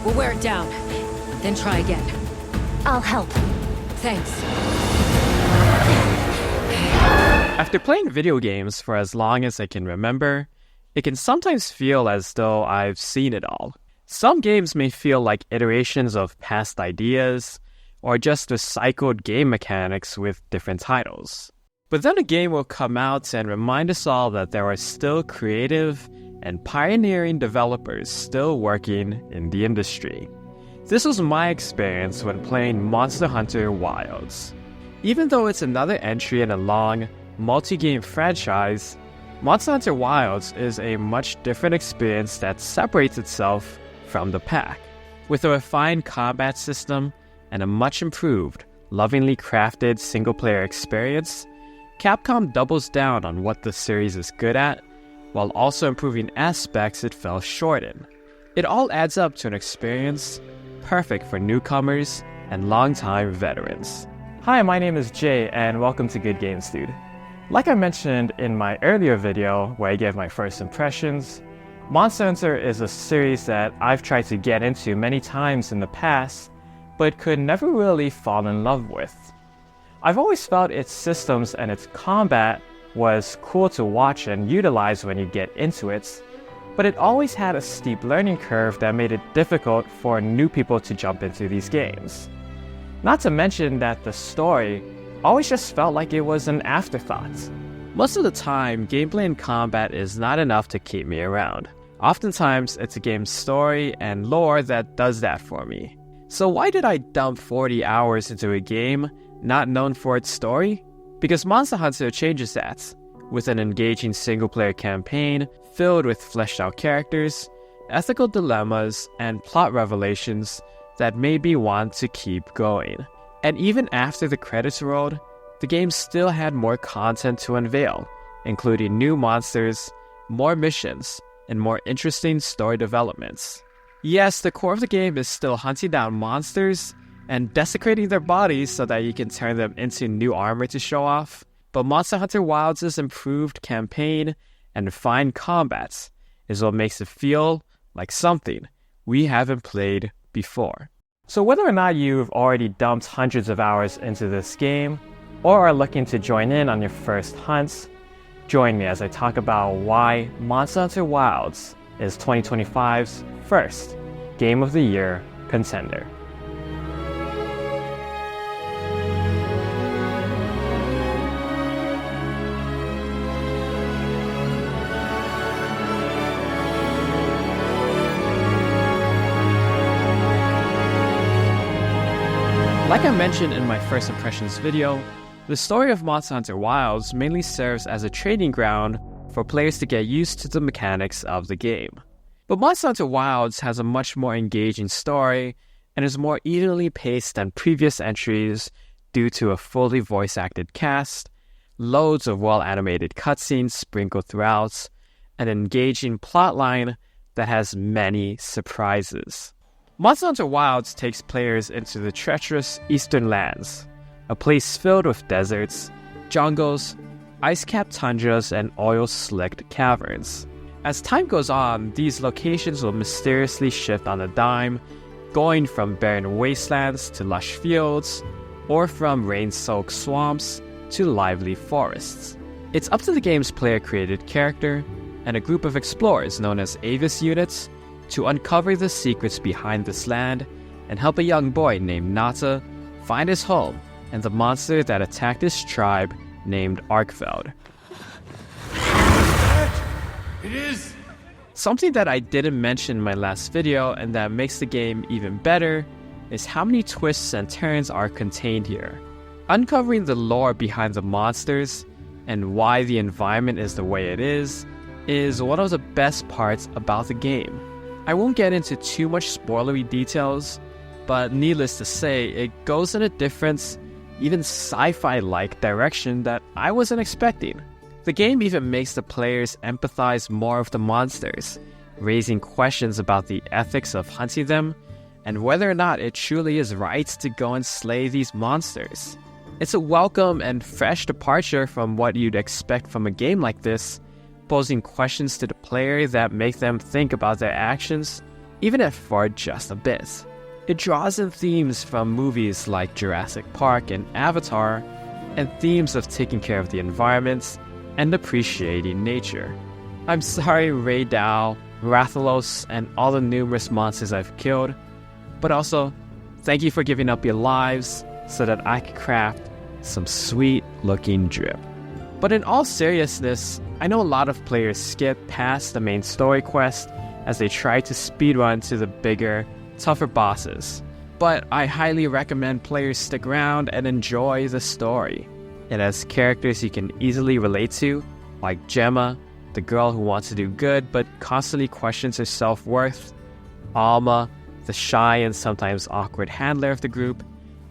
We'll wear it down, then try again. I'll help. Thanks. After playing video games for as long as I can remember, it can sometimes feel as though I've seen it all. Some games may feel like iterations of past ideas, or just recycled game mechanics with different titles. But then a game will come out and remind us all that there are still creative and pioneering developers still working in the industry. This was my experience when playing Monster Hunter Wilds. Even though it's another entry in a long, multi-game franchise, Monster Hunter Wilds is a much different experience that separates itself from the pack. With a refined combat system and a much improved, lovingly crafted single-player experience, Capcom doubles down on what the series is good at, while also improving aspects it fell short in. It all adds up to an experience perfect for newcomers and longtime veterans. Hi, my name is Jay, and welcome to Good Games Dude. Like I mentioned in my earlier video where I gave my first impressions, Monster Hunter is a series that I've tried to get into many times in the past, but could never really fall in love with. I've always felt its systems and its combat was cool to watch and utilize when you get into it, but it always had a steep learning curve that made it difficult for new people to jump into these games. Not to mention that the story always just felt like it was an afterthought. Most of the time, gameplay and combat is not enough to keep me around. Oftentimes, it's a game's story and lore that does that for me. So why did I dump 40 hours into a game not known for its story? Because Monster Hunter changes that, with an engaging single-player campaign filled with fleshed-out characters, ethical dilemmas, and plot revelations that made me want to keep going. And even after the credits rolled, the game still had more content to unveil, including new monsters, more missions, and more interesting story developments. Yes, the core of the game is still hunting down monsters and desecrating their bodies so that you can turn them into new armor to show off, but Monster Hunter Wilds' improved campaign and refined combats is what makes it feel like something we haven't played before. So whether or not you've already dumped hundreds of hours into this game, or are looking to join in on your first hunts, join me as I talk about why Monster Hunter Wilds is 2025's first Game of the Year contender. Like I mentioned in my first impressions video, the story of Monster Hunter Wilds mainly serves as a training ground for players to get used to the mechanics of the game. But Monster Hunter Wilds has a much more engaging story and is more evenly paced than previous entries due to a fully voice-acted cast, loads of well-animated cutscenes sprinkled throughout, an engaging plotline that has many surprises. Monster Hunter Wilds takes players into the treacherous Eastern Lands, a place filled with deserts, jungles, ice-capped tundras, and oil-slicked caverns. As time goes on, these locations will mysteriously shift on a dime, going from barren wastelands to lush fields, or from rain-soaked swamps to lively forests. It's up to the game's player-created character and a group of explorers known as Avis units to uncover the secrets behind this land and help a young boy named Nata find his home and the monster that attacked his tribe named Arkveld. It is! Something that I didn't mention in my last video and that makes the game even better is how many twists and turns are contained here. Uncovering the lore behind the monsters and why the environment is the way it is one of the best parts about the game. I won't get into too much spoilery details, but needless to say, it goes in a different, even sci-fi-like direction that I wasn't expecting. The game even makes the players empathize more with the monsters, raising questions about the ethics of hunting them, and whether or not it truly is right to go and slay these monsters. It's a welcome and fresh departure from what you'd expect from a game like this, posing questions to the player that make them think about their actions even if for just a bit. It draws in themes from movies like Jurassic Park and Avatar, and themes of taking care of the environment and appreciating nature. I'm sorry, Rey Dau, Rathalos, and all the numerous monsters I've killed, but also, thank you for giving up your lives so that I could craft some sweet-looking drip. But in all seriousness, I know a lot of players skip past the main story quest as they try to speedrun to the bigger, tougher bosses. But I highly recommend players stick around and enjoy the story. It has characters you can easily relate to, like Gemma, the girl who wants to do good but constantly questions her self-worth, Alma, the shy and sometimes awkward handler of the group,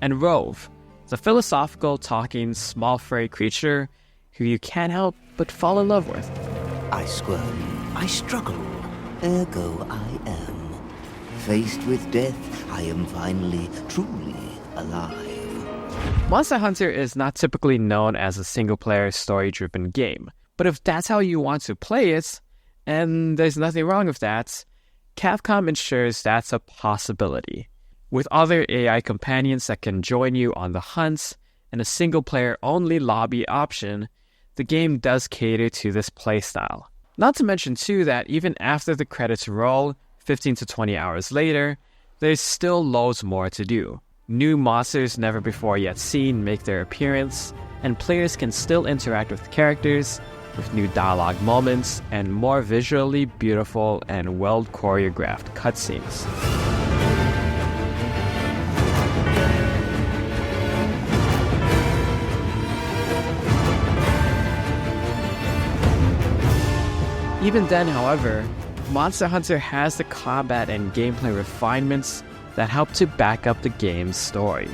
and Rove, the philosophical, talking, small furry creature who you can't help but fall in love with. I squirm, I struggle, ergo I am. Faced with death, I am finally, truly alive. Monster Hunter is not typically known as a single-player, story-driven game, but if that's how you want to play it, and there's nothing wrong with that, Capcom ensures that's a possibility. With other AI companions that can join you on the hunts and a single-player only lobby option, the game does cater to this playstyle. Not to mention too that even after the credits roll, 15 to 20 hours later, there's still loads more to do. New monsters never before yet seen make their appearance, and players can still interact with characters, with new dialogue moments, and more visually beautiful and well-choreographed cutscenes. Even then, however, Monster Hunter has the combat and gameplay refinements that help to back up the game's story.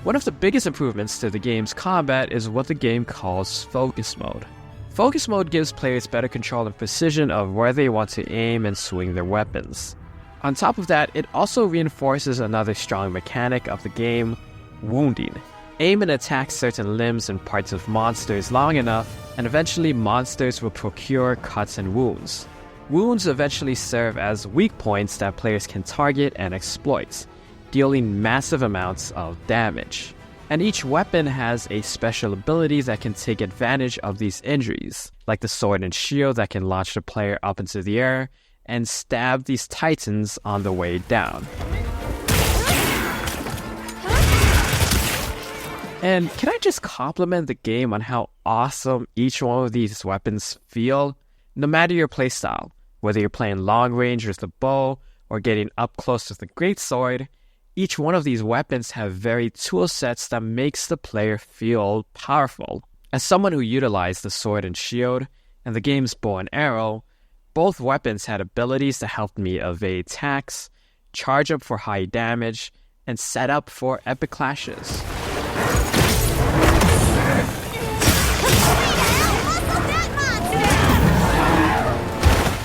One of the biggest improvements to the game's combat is what the game calls Focus Mode. Focus Mode gives players better control and precision of where they want to aim and swing their weapons. On top of that, it also reinforces another strong mechanic of the game, wounding. Aim and attack certain limbs and parts of monsters long enough, and eventually monsters will procure cuts and wounds. Wounds eventually serve as weak points that players can target and exploit, dealing massive amounts of damage. And each weapon has a special ability that can take advantage of these injuries, like the sword and shield that can launch the player up into the air and stab these titans on the way down. And can I just compliment the game on how awesome each one of these weapons feel? No matter your playstyle, whether you're playing long range with the bow or getting up close with the greatsword, each one of these weapons have varied tool sets that makes the player feel powerful. As someone who utilized the sword and shield and the game's bow and arrow, both weapons had abilities that helped me evade attacks, charge up for high damage, and set up for epic clashes.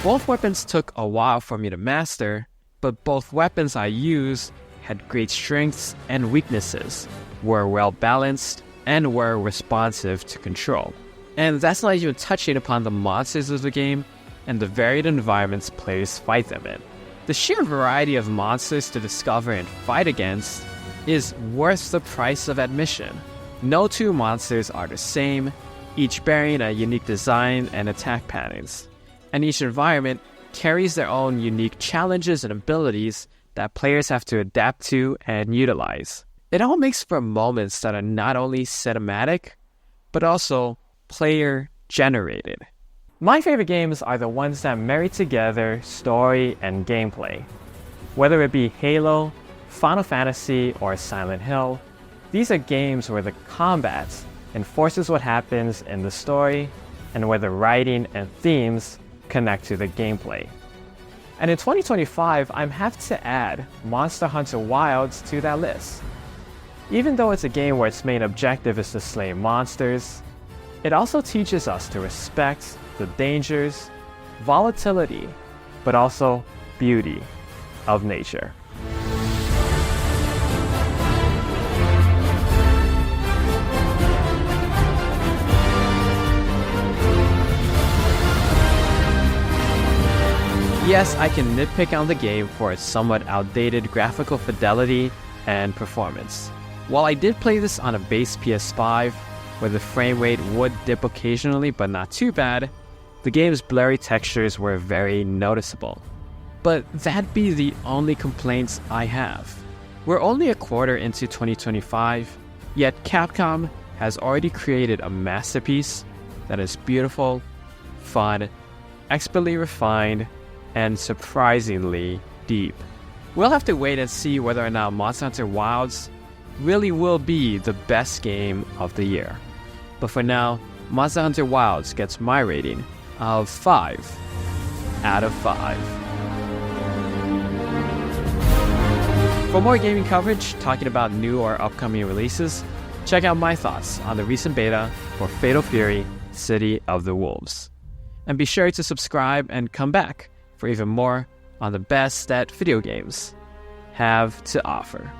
Both weapons took a while for me to master, but both weapons I used had great strengths and weaknesses, were well balanced, and were responsive to control. And that's not even touching upon the monsters of the game and the varied environments players fight them in. The sheer variety of monsters to discover and fight against is worth the price of admission. No two monsters are the same, each bearing a unique design and attack patterns. And each environment carries their own unique challenges and abilities that players have to adapt to and utilize. It all makes for moments that are not only cinematic, but also player-generated. My favorite games are the ones that marry together story and gameplay. Whether it be Halo, Final Fantasy, or Silent Hill, these are games where the combat enforces what happens in the story and where the writing and themes connect to the gameplay. And in 2025, I'm happy to add Monster Hunter Wilds to that list. Even though it's a game where its main objective is to slay monsters, it also teaches us to respect the dangers, volatility, but also beauty of nature. Yes, I can nitpick on the game for its somewhat outdated graphical fidelity and performance. While I did play this on a base PS5, where the frame rate would dip occasionally but not too bad, the game's blurry textures were very noticeable. But that'd be the only complaints I have. We're only a quarter into 2025, yet Capcom has already created a masterpiece that is beautiful, fun, expertly refined, and surprisingly deep. We'll have to wait and see whether or not Monster Hunter Wilds really will be the best game of the year. But for now, Monster Hunter Wilds gets my rating of 5 out of 5. For more gaming coverage talking about new or upcoming releases, check out my thoughts on the recent beta for Fatal Fury: City of the Wolves. And be sure to subscribe and come back for even more on the best that video games have to offer.